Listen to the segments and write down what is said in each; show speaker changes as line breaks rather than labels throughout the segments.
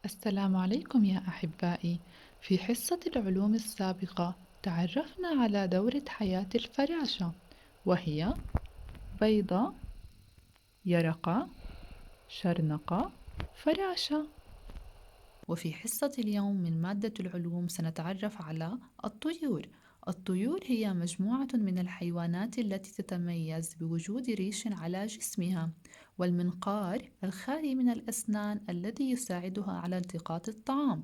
السلام عليكم يا أحبائي. في حصة العلوم السابقة تعرفنا على دورة حياة الفراشة، وهي بيضة، يرقة، شرنقة، فراشة. وفي حصة اليوم من مادة العلوم سنتعرف على الطيور. الطيور هي مجموعة من الحيوانات التي تتميز بوجود ريش على جسمها، والمنقار الخالي من الأسنان الذي يساعدها على التقاط الطعام،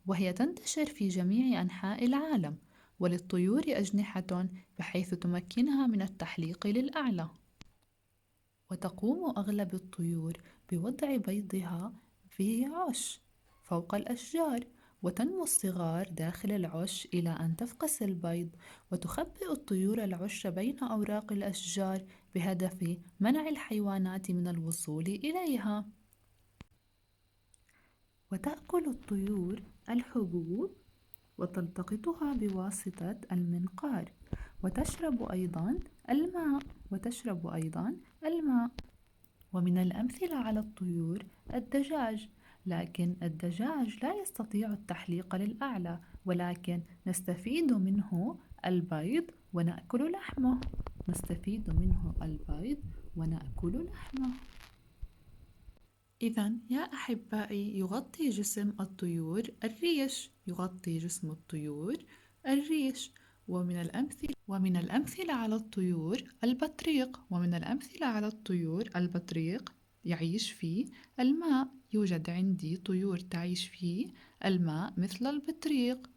وهي تنتشر في جميع أنحاء العالم. وللطيور أجنحة بحيث تمكنها من التحليق للأعلى. وتقوم أغلب الطيور بوضع بيضها في عش فوق الأشجار، وتنمو الصغار داخل العش إلى أن تفقس البيض، وتخبئ الطيور العش بين أوراق الأشجار بهدف منع الحيوانات من الوصول إليها. وتأكل الطيور الحبوب وتلتقطها بواسطة المنقار، وتشرب أيضا الماء. ومن الأمثلة على الطيور الدجاج، لكن الدجاج لا يستطيع التحليق للأعلى، ولكن نستفيد منه البيض ونأكل لحمه. إذا يا أحبائي، يغطي جسم الطيور الريش. ومن الأمثلة على البطريق يعيش في الماء. يوجد عندي طيور تعيش في الماء مثل البطريق،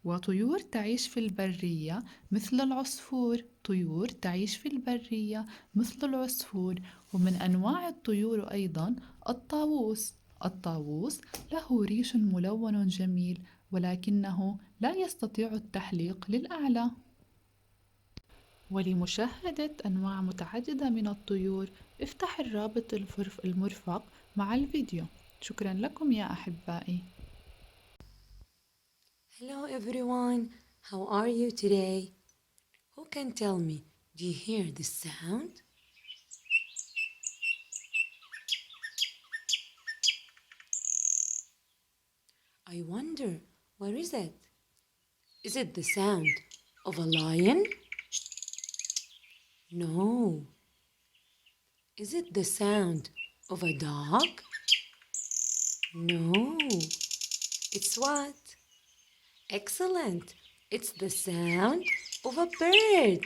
وطيور تعيش في البرية مثل العصفور. ومن أنواع الطيور أيضا الطاووس له ريش ملون جميل، ولكنه لا يستطيع التحليق للأعلى. ولمشاهدة أنواع متعددة من الطيور افتح الرابط المرفق مع الفيديو. شكرا لكم يا أحبائي.
Hello everyone, how are you today? Who can tell me, do you hear this sound? I wonder, what is it? Is it the sound of a lion? No. Is it the sound of a dog? No. It's what? Excellent. It's the sound of a bird.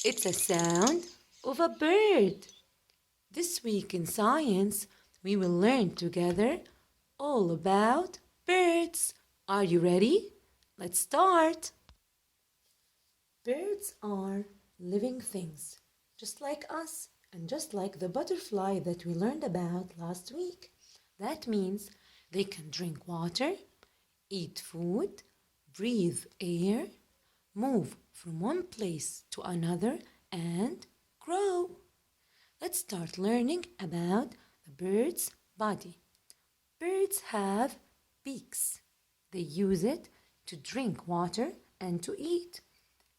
It's a sound of a bird. This week in science, we will learn together all about birds. Are you ready? Let's start. Birds are living things, just like us and just like the butterfly that we learned about last week. That means they can drink water, eat food, breathe air, move from one place to another, and grow. Let's start learning about the bird's body. Birds have beaks. They use it to drink water and to eat.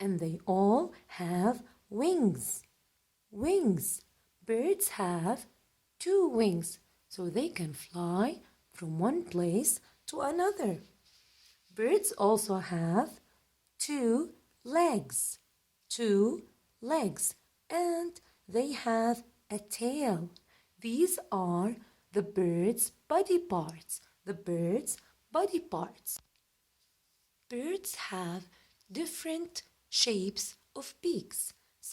And they all have wings. Birds have 2 wings, so they can fly from one place to another. Birds also have 2 legs. And they have a tail. These are the bird's body parts. Birds have different shapes of beaks.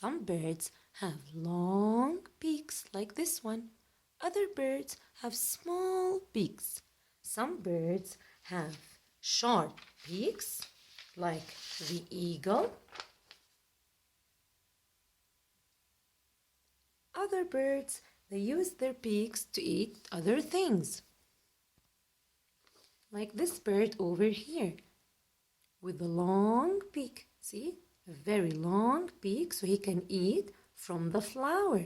Some birds have long beaks like this one. Other birds have small beaks. Some birds have short beaks like the eagle. Other birds, they use their beaks to eat other things. Like this bird over here with a long beak. See? A very long beak, so he can eat from the flower.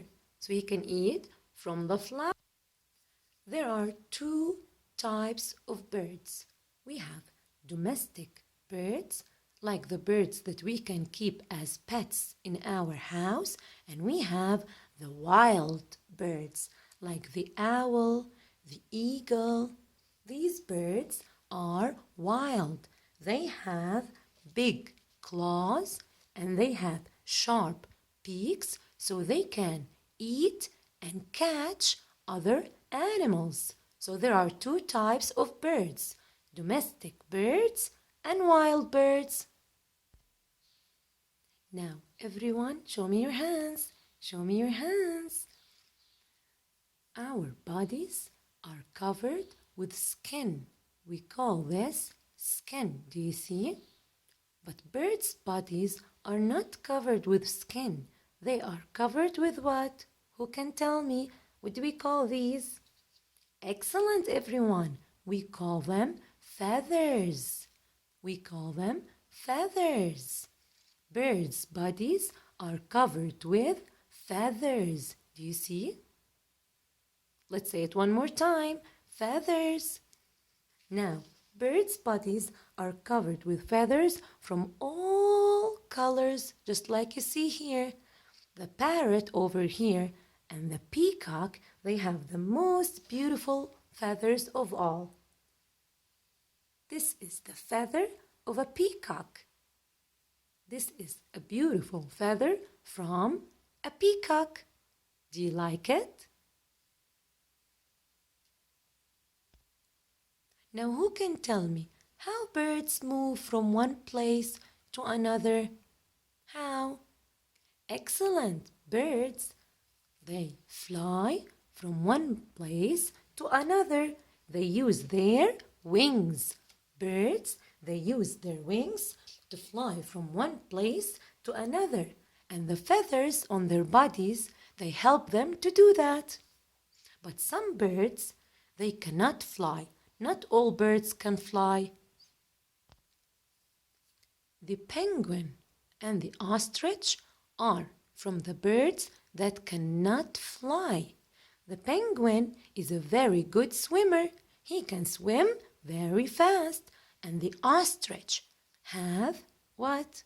There are 2 types of birds. We have domestic birds, like the birds that we can keep as pets in our house, and we have the wild birds, like the owl, the eagle, These birds are wild. They have big claws and they have sharp beaks so they can eat and catch other animals. So there are two types of birds, domestic birds and wild birds. Now, everyone, show me your hands. Show me your hands. Our bodies are covered with skin. We call this skin. Do you see? But birds' bodies are not covered with skin. They are covered with what? Who can tell me? What do we call these? Excellent, everyone. We call them feathers. We call them feathers. Birds' bodies are covered with feathers. Do you see? Let's say it one more time. Feathers. Now, birds' bodies are covered with feathers from all colors, just like you see here. The parrot over here and the peacock, they have the most beautiful feathers of all. This is the feather of a peacock. This is a beautiful feather from a peacock. Do you like it? Now, who can tell me how birds move from one place to another? How? Excellent. Birds, they fly from one place to another. They use their wings. Birds, they use their wings to fly from one place to another. And the feathers on their bodies, they help them to do that. But some birds, they cannot fly. Not all birds can fly. The penguin and the ostrich are from the birds that cannot fly. The penguin is a very good swimmer. He can swim very fast. And the ostrich have what?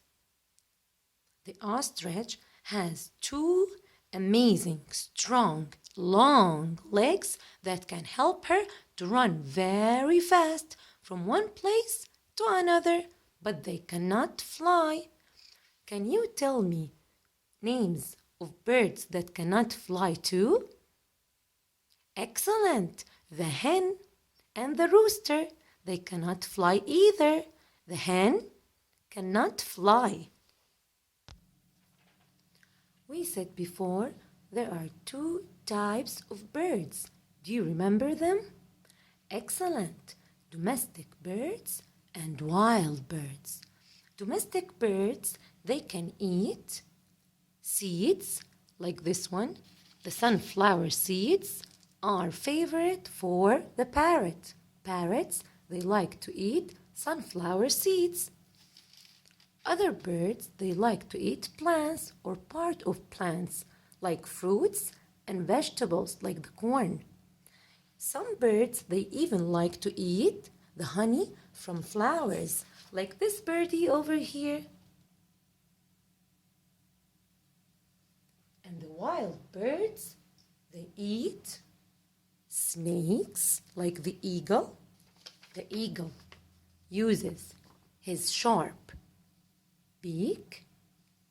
The ostrich has two amazing, strong, long legs that can help her to run very fast from one place to another, but they cannot fly. Can you tell me names of birds that cannot fly too? Excellent! The hen and the rooster, they cannot fly either. The hen cannot fly. We said before there are two types of birds. Do you remember them? Excellent. Domestic birds and wild birds. Domestic birds, they can eat seeds like this one. The sunflower seeds are favorite for the parrot. Parrots, they like to eat sunflower seeds. Other birds, they like to eat plants or part of plants, like fruits and vegetables like the corn. Some birds, they even like to eat the honey from flowers, like this birdie over here. And the wild birds, they eat snakes, like the eagle. The eagle uses his sharp beak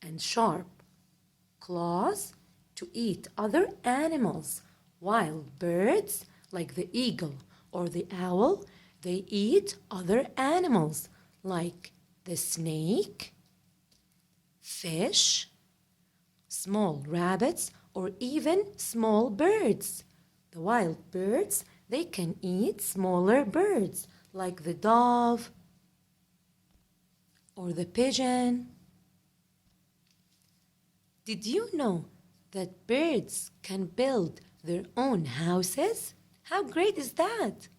and sharp claws to eat other animals. Wild birds, like the eagle or the owl, they eat other animals like the snake, fish, small rabbits, or even small birds. The wild birds, they can eat smaller birds like the dove or the pigeon. Did you know that birds can build their own houses? How great is that?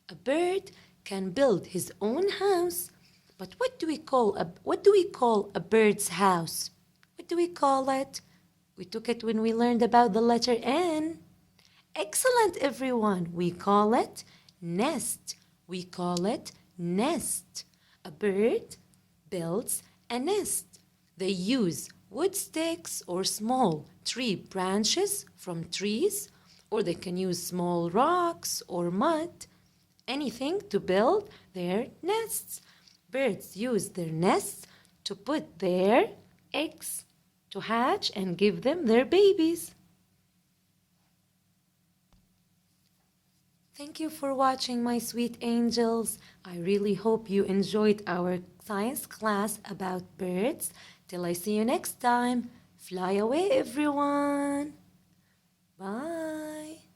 A bird can build his own house. But what do we call a bird's house? What do we call it? We took it when we learned about the letter N. Excellent, everyone. We call it nest. We call it nest. A bird builds a nest. They use wood sticks or small tree branches from trees, or they can use small rocks or mud. anything to build their nests. Birds use their nests to put their eggs to hatch and give them their babies. Thank you for watching, my sweet angels. I really hope you enjoyed our science class about birds. Till I see you next time, fly away, everyone. Bye.